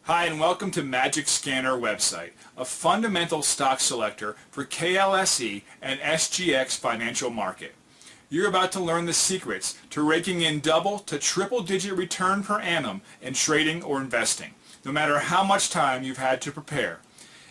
Hi and welcome to Magic Scanner website, a fundamental stock selector for KLSE and SGX financial market. You're about to learn the secrets to raking in double to triple digit return per annum in trading or investing, no matter how much time you've had to prepare.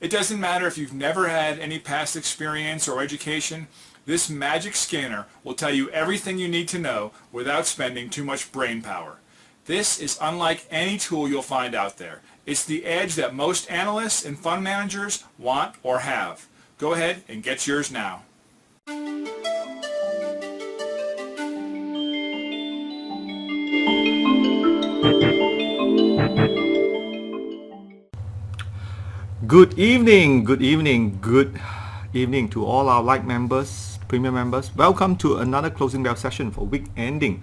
It doesn't matter if you've never had any past experience or education, this Magic Scanner will tell you everything you need to know without spending too much brain power. This is unlike any tool you'll find out there. It's the edge that most analysts and fund managers want or have. Go ahead and get yours now. Good evening to all our like members, premium members. Welcome to another closing bell session for week ending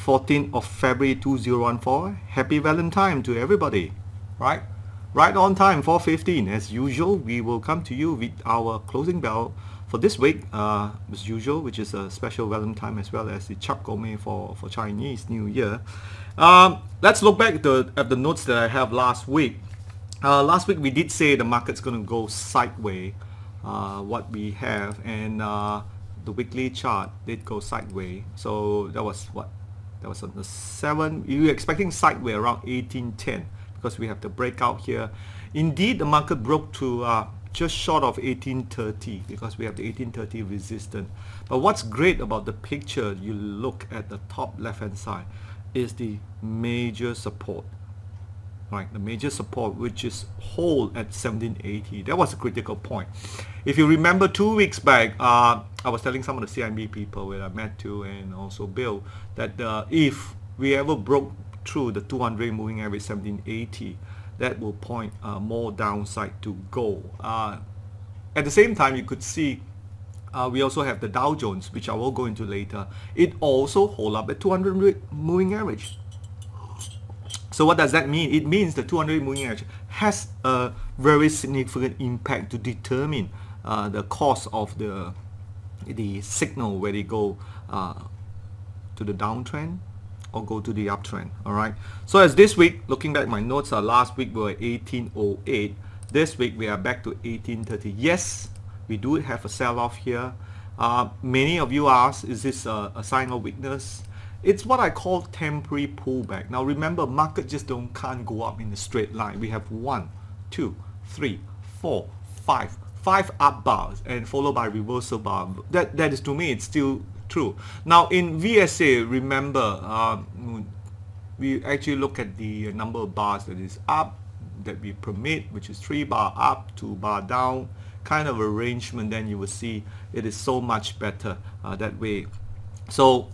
14th of February 2014. Happy Valentine to everybody. Right on time, 4:15. As usual, we will come to you with our closing bell for this week, as usual, which is a special Valentine as well as the Chap Gome for Chinese New Year. Let's look back at the notes that I have last week. Last week we did say the market's going to go sideways, what we have, and the weekly chart did go sideways. So that was what? That was on the 7th. We were expecting sideways around 1810 because we have the breakout here. Indeed, the market broke to just short of 1830 because we have the 1830 resistance. But what's great about the picture, you look at the top left hand side, is the major support. Right, the major support, which is hold at 1780. That was a critical point. If you remember 2 weeks back, I was telling some of the CIMB people, where I met to and also Bill, that if we ever broke through the 200 moving average 1780, that will point more downside to go. At the same time, you could see we also have the Dow Jones, which I will go into later. It also hold up at 200 moving average. So what does that mean? It means the 200 moving average has a very significant impact to determine the course of the signal, where they go to the downtrend or go to the uptrend. All right. So as this week, looking back, my notes are last week were 1808. This week we are back to 1830. Yes, we do have a sell-off here. Many of you asked, is this a sign of weakness? It's what I call temporary pullback. Now remember, market just can't go up in a straight line. We have 1, 2, 3, 4, 5 up bars and followed by reversal bar. That is, to me, it's still true. Now in VSA, remember, we actually look at the number of bars that is up that we permit, which is 3 bar up, 2 bar down, kind of arrangement. Then you will see it is so much better that way. So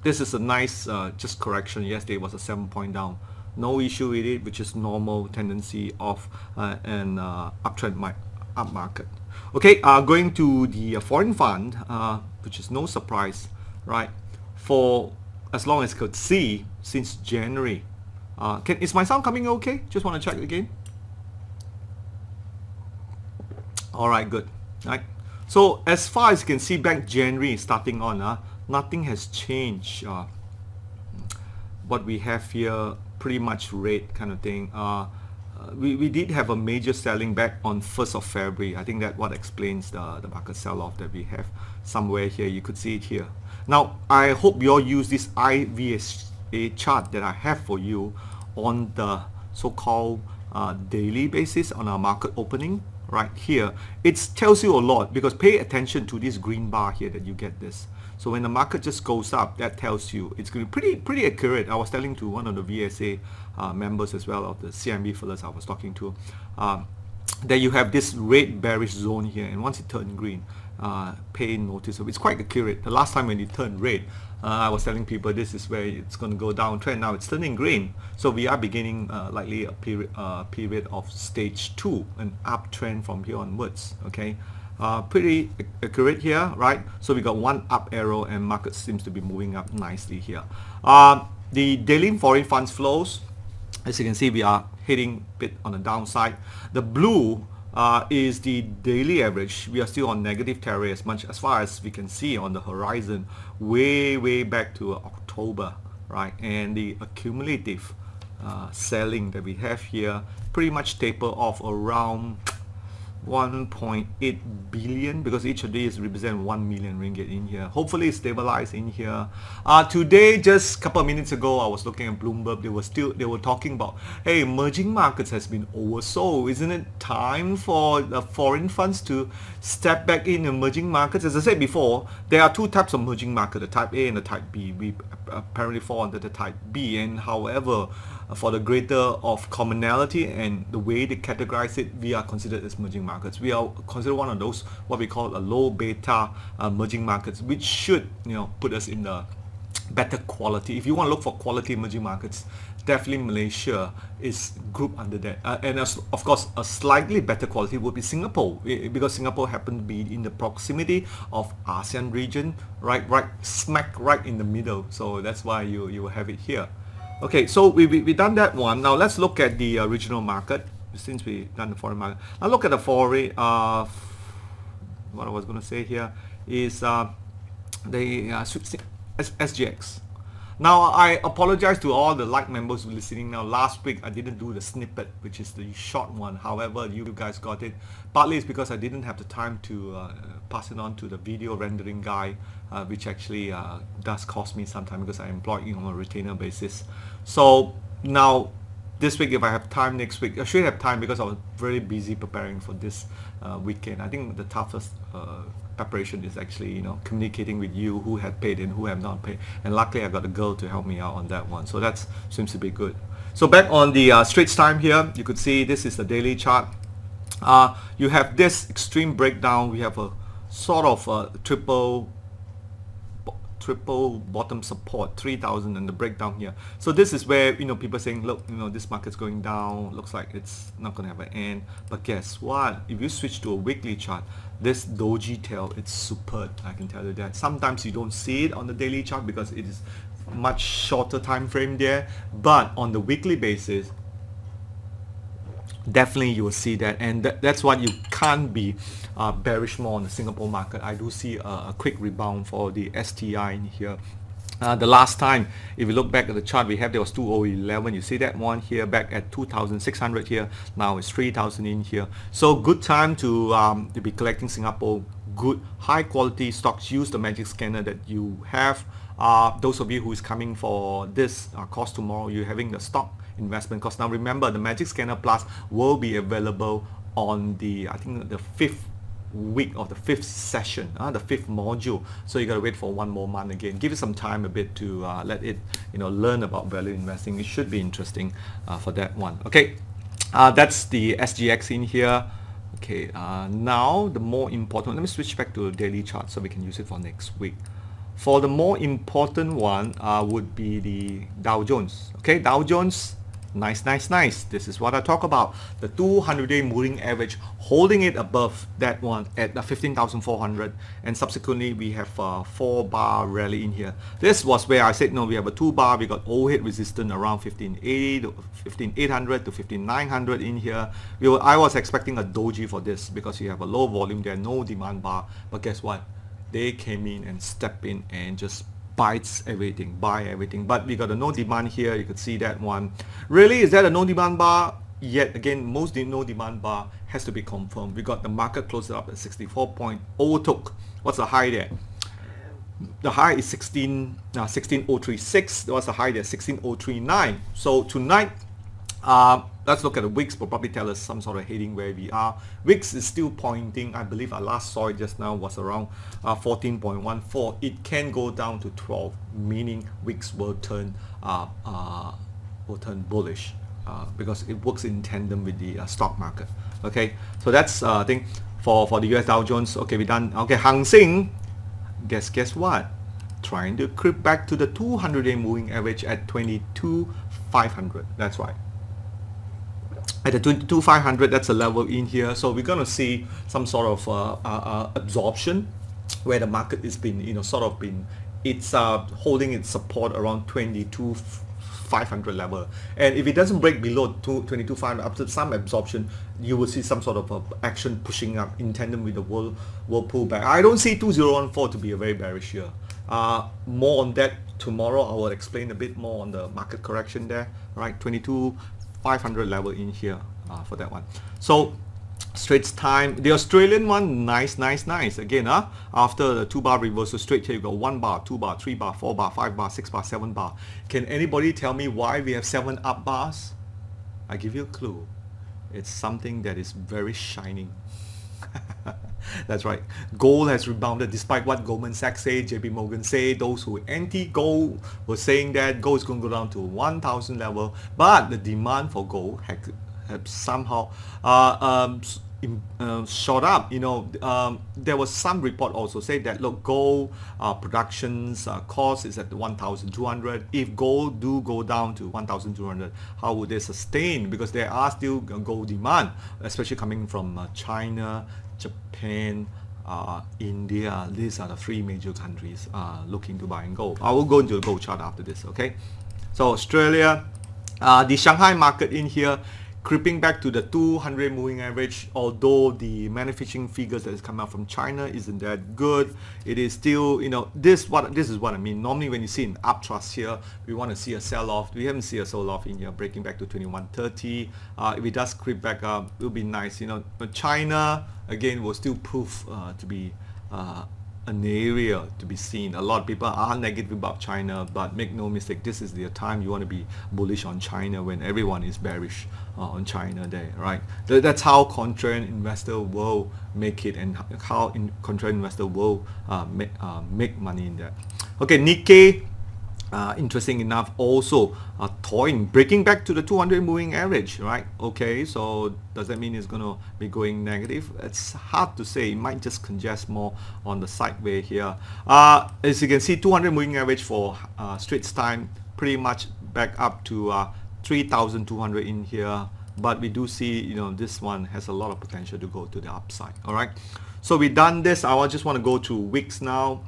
this is a nice just correction. Yesterday was a 7-point down. No issue with it, which is normal tendency of an uptrend up market. Okay, going to the foreign fund, which is no surprise, right? For as long as I could see since January. Is my sound coming okay? Just want to check again. All right, good. Right. So as far as you can see, back January starting on, nothing has changed. What we have here, pretty much red kind of thing. We did have a major selling back on 1st of February. I think that what explains the market sell-off that we have somewhere here. You could see it here. Now, I hope you all use this IVSA chart that I have for you on the so-called daily basis on our market opening. Right here, it tells you a lot, because pay attention to this green bar here that you get this. So when the market just goes up, that tells you it's going to be pretty accurate. I was telling to one of the VSA members as well, of the CMB fellas I was talking to, that you have this red bearish zone here, and once it turns green, pay notice of it. It's quite accurate. The last time when it turned red, I was telling people this is where it's going to go downtrend. Now it's turning green, so we are beginning likely a period of stage 2, an uptrend from here onwards. Okay, pretty accurate here, right? So we got one up arrow, and market seems to be moving up nicely here. The daily foreign funds flows, as you can see, we are hitting a bit on the downside. The blue is the daily average. We are still on negative territory as far as we can see on the horizon, way back to October, right? And the accumulative selling that we have here pretty much taper off around 1.8 billion, because each of these represent 1 million ringgit in here. Hopefully stabilize in here. Today, just a couple of minutes ago, I was looking at Bloomberg. They were talking about, hey, emerging markets has been oversold. Isn't it time for the foreign funds to step back in emerging markets? As I said before, there are two types of emerging market, the type A and the type B. We apparently fall under the type B, and however, for the greater of commonality and the way they categorize it, we are considered as emerging markets. We are considered one of those what we call a low beta emerging markets, which should put us in the better quality. If you want to look for quality emerging markets, definitely Malaysia is grouped under that. And of course, a slightly better quality would be Singapore, because Singapore happens to be in the proximity of ASEAN region, right smack right in the middle. So that's why you have it here. Okay, so we done that one. Now let's look at the regional market, since we done the foreign market. Now look at the foreign, what I was going to say here is the SGX. Now I apologize to all the like members who are listening now. Last week I didn't do the snippet, which is the short one. However, you guys got it. Partly it's because I didn't have the time to pass it on to the video rendering guy, which actually does cost me some time because I employ him on a retainer basis. So now this week, if I have time next week, I should have time because I was very busy preparing for this weekend. I think the toughest preparation is actually communicating with you who had paid and who have not paid, and luckily I got a girl to help me out on that one, so that seems to be good. So back on the Straits Time here, you could see this is the daily chart. You have this extreme breakdown. We have a sort of triple bottom support 3,000 and the breakdown here. So this is where people saying, look, this market's going down, looks like it's not going to have an end. But guess what, if you switch to a weekly chart, this doji tail, it's superb, I can tell you that. Sometimes you don't see it on the daily chart because it is much shorter time frame there, but on the weekly basis definitely you will see that, and that's why you can't be bearish more on the Singapore market. I do see a quick rebound for the STI in here. The last time, if you look back at the chart we have, there was 2011. You see that one here back at 2,600 here. Now it's 3,000 in here. So good time to be collecting Singapore good high quality stocks. Use the magic scanner that you have. Those of you who is coming for this course tomorrow, you're having the stock investment course. Now remember, the magic scanner plus will be available on the, I think, the 5th week of the 5th session, the 5th module. So you gotta wait for 1 more month again. Give it some time a bit to let it learn about value investing. It should be interesting for that one. Okay, that's the SGX in here. Okay, now the more important, let me switch back to the daily chart so we can use it for next week. For the more important one would be the Dow Jones. Okay, Dow Jones, nice. This is what I talk about. The 200-day moving average, holding it above that one at 15,400, and subsequently we have a 4-bar rally in here. This was where I said no, we have a 2-bar. We got overhead resistance around 1580 to 15,800 to 15,900 in here. I was expecting a doji for this because you have a low volume there, no demand bar. But guess what? They came in and stepped in and just buy everything. But we got a no demand here. You could see that one. Really, is that a no demand bar? Yet again, most no demand bar has to be confirmed. We got the market closed up at 64.0 What's the high there? The high is 16,036. What's the high there? 16,039. So tonight, let's look at the wicks. Will probably tell us some sort of heading where we are. Wicks is still pointing. I believe I last saw it just now was around 14.14. It can go down to 12, meaning wicks will turn bullish because it works in tandem with the stock market. Okay, so that's I think for the US Dow Jones. Okay, we done. Okay, Hang Seng. Guess what? Trying to creep back to the 200-day moving average at 22,500. That's right. At the 22,500, that's a level in here. So we're going to see some sort of absorption where the market has been, it's holding its support around 22,500 level. And if it doesn't break below 22,500, after some absorption, you will see some sort of action pushing up in tandem with the world pullback. I don't see 2014 to be a very bearish year. More on that tomorrow I will explain a bit more on the market correction there, right? 22,500 level in here for that one. So Straits time, the Australian one, nice. Again, after the 2-bar reversal straight here, you got 1 bar, 2 bar, 3 bar, 4 bar, 5 bar, 6 bar, 7 bar. Can anybody tell me why we have 7 up bars? I give you a clue. It's something that is very shining. That's right. Gold has rebounded despite what Goldman Sachs say, JP Morgan say, those who anti-gold were saying that gold is going to go down to 1,000 level, but the demand for gold had somehow shot up. There was some report also say that look, gold production's cost is at 1,200. If gold do go down to 1,200, how would they sustain? Because there are still gold demand, especially coming from China, Japan, India. These are the 3 major countries looking to buy gold. I will go into the gold chart after this. Okay, so Australia, the Shanghai market in here creeping back to the 200 moving average, although the manufacturing figures that is coming out from China isn't that good. It is still, this is what I mean. Normally when you see an upthrust here, we want to see a sell-off. We haven't seen a sell-off in here, breaking back to 2130. If it does creep back up, it will be nice. But China, again, will still prove to be an area to be seen. A lot of people are negative about China, but make no mistake, this is the time you want to be bullish on China when everyone is bearish on China there, right? That's how contrarian investor will make it, and how contrarian investor will make money in that. Okay, Nikkei, interesting enough, also toying, breaking back to the 200 moving average, right? Okay, so does that mean it's going to be going negative? It's hard to say. It might just congest more on the sideway here. As you can see, 200 moving average for Straits time, pretty much back up to 3,200 in here. But we do see, this one has a lot of potential to go to the upside. All right. So we've done this. I just want to go to wicks now.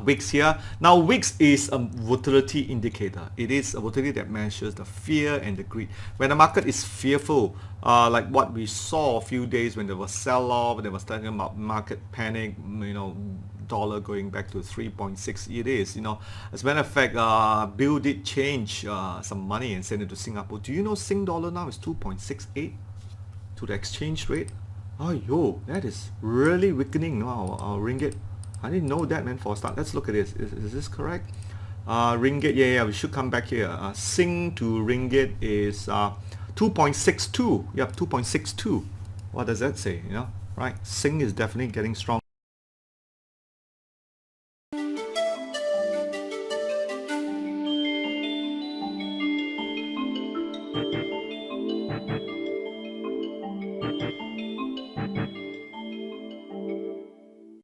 Wicks here. Now wicks is a volatility indicator. It is a volatility that measures the fear and the greed. When the market is fearful, like what we saw a few days when there was sell-off, there was talking about market panic, dollar going back to 3.6 it is. As a matter of fact, Bill did change some money and send it to Singapore. Do you know Sing dollar now is 2.68 to the exchange rate? Oh yo, that is really weakening now, our ringgit. I didn't know that, man, for a start. Let's look at this. Is this correct? Ringgit, yeah, we should come back here. Sing to ringgit is 2.62. Yep, 2.62. What does that say? Right? Sing is definitely getting strong.